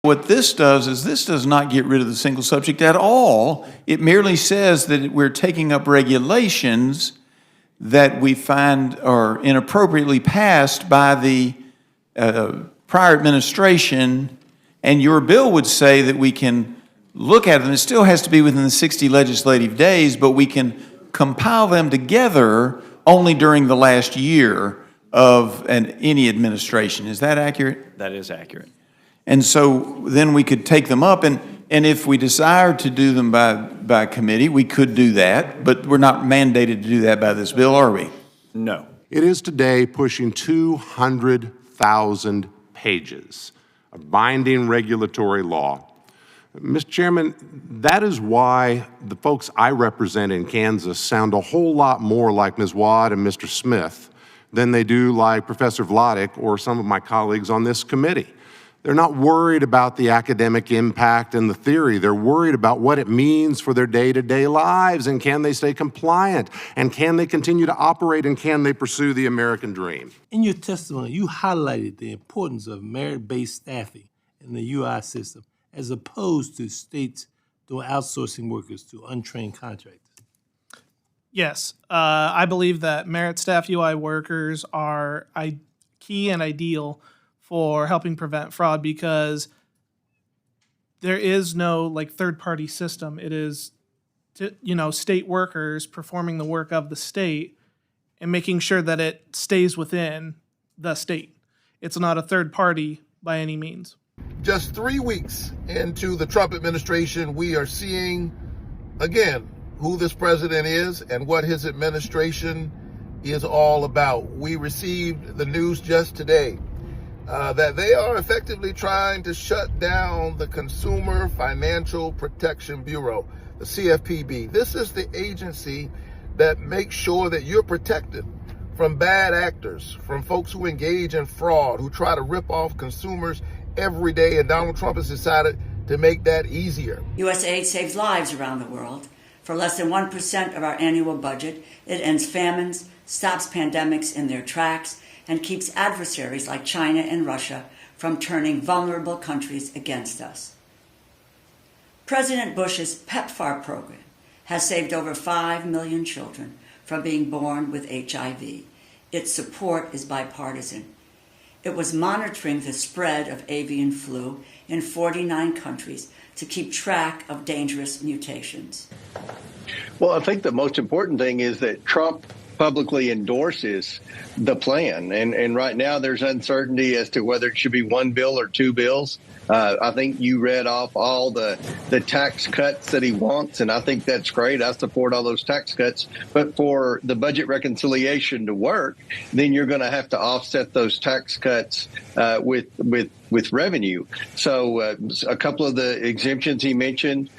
What this does is this does not get rid of the single subject at all. It merely says that we're taking up regulations that we find are inappropriately passed by the prior administration, and your bill would say that we can look at them. It still has to be within the 60 legislative days, but we can compile them together only during the last year of any administration. Is that accurate? That is accurate. And so then we could take them up, and if we desired to do them by committee, we could do that, but we're not mandated to do that by this bill, are we? No. It is today pushing 200,000 pages of binding regulatory law. Mr. Chairman, that is why the folks I represent in Kansas sound a whole lot more like Ms. Watt and Mr. Smith than they do like Professor Vladeck or some of my colleagues on this committee. They're not worried about the academic impact and the theory. They're worried about what it means for their day-to-day lives, and can they stay compliant, and can they continue to operate, and can they pursue the American dream? In your testimony, you highlighted the importance of merit-based staffing in the UI system as opposed to states doing outsourcing workers to untrained contractors. Yes, I believe that merit staff UI workers are key and ideal for helping prevent fraud, because there is no third-party system. It is, state workers performing the work of the state and making sure that it stays within the state. It's not a third party by any means. Just 3 weeks into the Trump administration, we are seeing, again, who this president is and what his administration is all about. We received the news just today that they are effectively trying to shut down the Consumer Financial Protection Bureau, the CFPB. This is the agency that makes sure that you're protected from bad actors, from folks who engage in fraud, who try to rip off consumers every day, and Donald Trump has decided to make that easier. USAID saves lives around the world. For less than 1% of our annual budget, it ends famines, stops pandemics in their tracks, and keeps adversaries like China and Russia from turning vulnerable countries against us. President Bush's PEPFAR program has saved over 5 million children from being born with HIV. Its support is bipartisan. It was monitoring the spread of avian flu in 49 countries to keep track of dangerous mutations. Well, I think the most important thing is that Trump publicly endorses the plan. And right now there's uncertainty as to whether it should be one bill or two bills. I think you read off all the tax cuts that he wants, and I think that's great. I support all those tax cuts. But for the budget reconciliation to work, then you're going to have to offset those tax cuts with revenue. So a couple of the exemptions he mentioned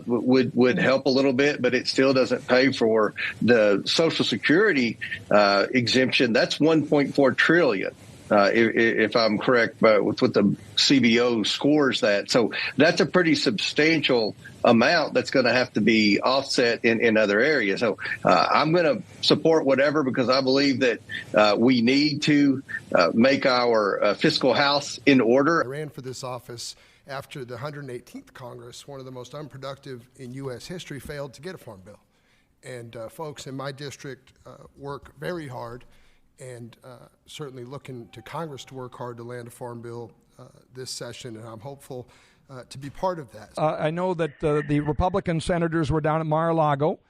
would help a little bit, but it still doesn't pay for the Social Security exemption. That's $1.4 trillion. If I'm correct, with what the CBO scores that. So that's a pretty substantial amount that's going to have to be offset in other areas. So I'm going to support whatever, because I believe that we need to make our fiscal house in order. I ran for this office after the 118th Congress, one of the most unproductive in U.S. history, failed to get a farm bill. And folks in my district work very hard, and certainly looking to Congress to work hard to land a farm bill this session, and I'm hopeful to be part of that. I know that the Republican senators were down at Mar-a-Lago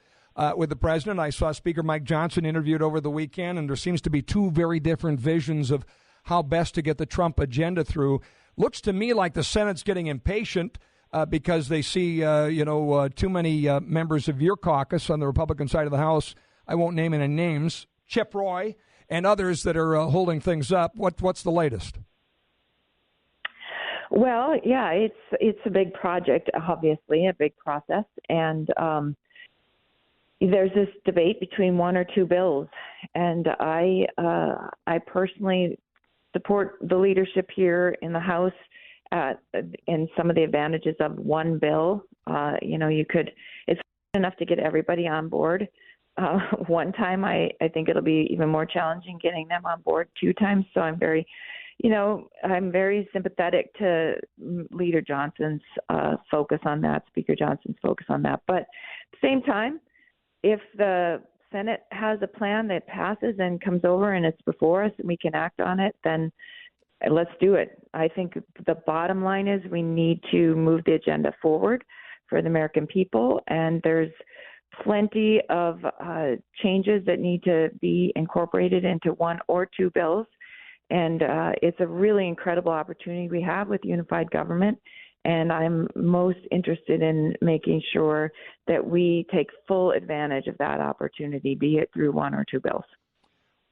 with the president. I saw Speaker Mike Johnson interviewed over the weekend, and there seems to be two very different visions of how best to get the Trump agenda through. Looks to me like the Senate's getting impatient because they see, too many members of your caucus on the Republican side of the House. I won't name any names. Chip Roy and others that are holding things up. What's the latest? Well, yeah, it's a big project, obviously, a big process, and there's this debate between one or two bills, and I personally support the leadership here in the House and some of the advantages of one bill. It's enough to get everybody on board. One time, I think it'll be even more challenging getting them on board two times. So I'm very you know, I'm very sympathetic to Leader Johnson's focus on that, Speaker Johnson's focus on that. But at the same time, if the Senate has a plan that passes and comes over and it's before us and we can act on it, then let's do it. I think the bottom line is we need to move the agenda forward for the American people, and there's plenty of changes that need to be incorporated into one or two bills. And it's a really incredible opportunity we have with unified government. And I'm most interested in making sure that we take full advantage of that opportunity, be it through one or two bills.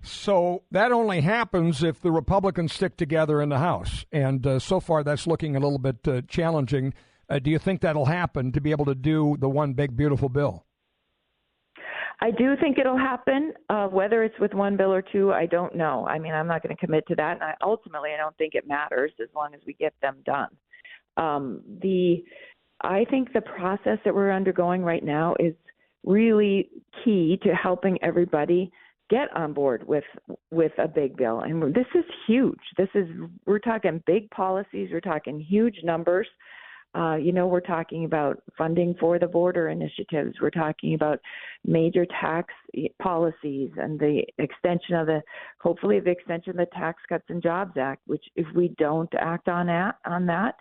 So that only happens if the Republicans stick together in the House. And so far, that's looking a little bit challenging. Do you think that'll happen to be able to do the one big, beautiful bill? I do think it'll happen. Whether it's with one bill or two, I don't know. I mean, I'm not going to commit to that. And I don't think it matters as long as we get them done. I think the process that we're undergoing right now is really key to helping everybody get on board with a big bill. And this is huge. We're talking big policies. We're talking huge numbers. We're talking about funding for the border initiatives. We're talking about major tax policies and the extension of the Tax Cuts and Jobs Act, which if we don't act on that,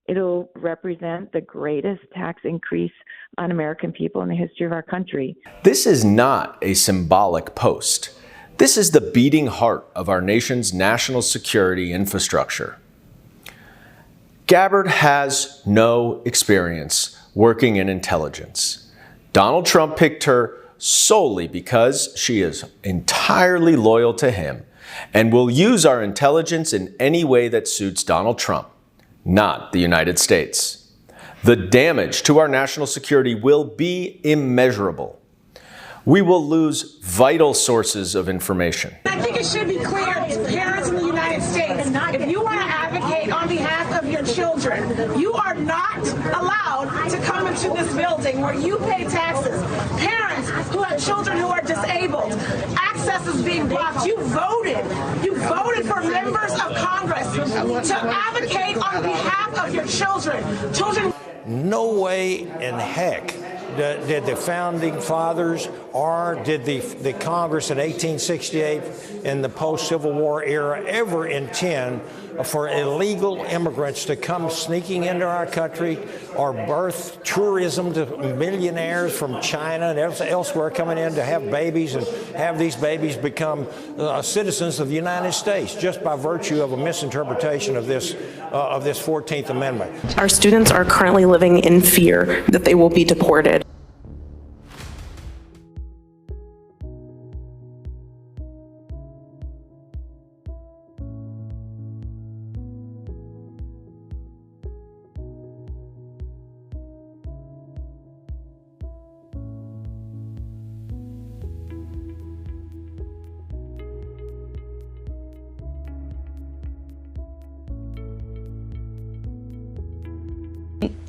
it'll represent the greatest tax increase on American people in the history of our country. This is not a symbolic post. This is the beating heart of our nation's national security infrastructure. Gabbard has no experience working in intelligence. Donald Trump picked her solely because she is entirely loyal to him and will use our intelligence in any way that suits Donald Trump, not the United States. The damage to our national security will be immeasurable. We will lose vital sources of information. I think it should be clear to parents in the United States, if you want to advocate on behalf of your children, you are not allowed to come into this building where you pay taxes. Parents who have children who are disabled, access is being blocked. You voted for members of Congress to advocate on behalf of your children. No way in heck did the founding fathers or did the Congress in 1868 in the post-Civil War era ever intend for illegal immigrants to come sneaking into our country or birth tourism to millionaires from China and elsewhere coming in to have babies and have these babies become citizens of the United States just by virtue of a misinterpretation of this 14th Amendment. Our students are currently living in fear that they will be deported.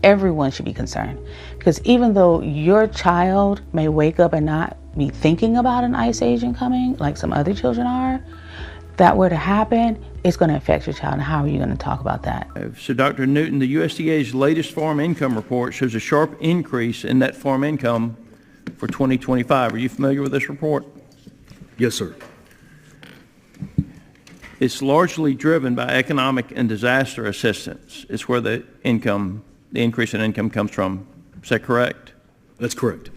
Everyone should be concerned, because even though your child may wake up and not be thinking about an ICE agent coming like some other children are, if that were to happen, it's going to affect your child. And how are you going to talk about that? So Dr. Newton, the USDA's latest farm income report shows a sharp increase in net farm income for 2025. Are you familiar with this report? Yes, sir. It's largely driven by economic and disaster assistance. It's where the increase in income comes from. Is that correct? That's correct.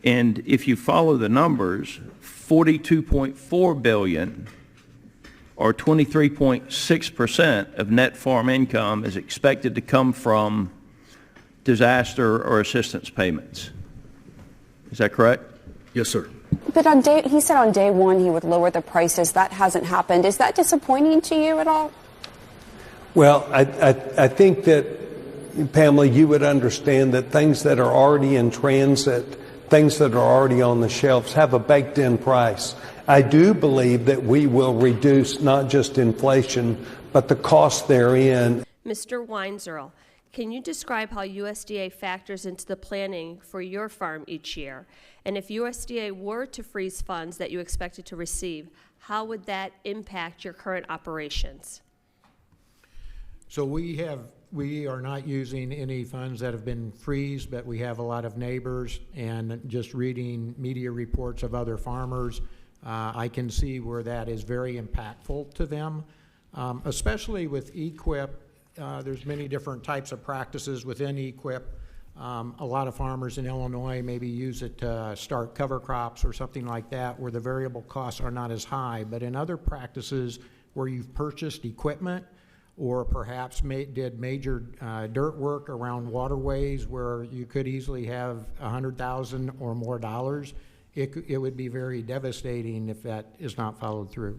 And if you follow the numbers, $42.4 billion or 23.6% of net farm income is expected to come from disaster or assistance payments. Is that correct? Yes, sir. But he said on day one he would lower the prices. That hasn't happened. Is that disappointing to you at all? Well, I think that, Pamela, you would understand that things that are already in transit, things that are already on the shelves, have a baked-in price. I do believe that we will reduce not just inflation, but the cost therein. Mr. Weinzierl, can you describe how USDA factors into the planning for your farm each year? And if USDA were to freeze funds that you expected to receive, how would that impact your current operations? So we are not using any funds that have been freezed, but we have a lot of neighbors, and just reading media reports of other farmers, I can see where that is very impactful to them, especially with EQIP. There's many different types of practices within EQIP. A lot of farmers in Illinois maybe use it to start cover crops or something like that, where the variable costs are not as high. But in other practices where you've purchased equipment, or perhaps did major dirt work around waterways where you could easily have $100,000 or more dollars, it would be very devastating if that is not followed through.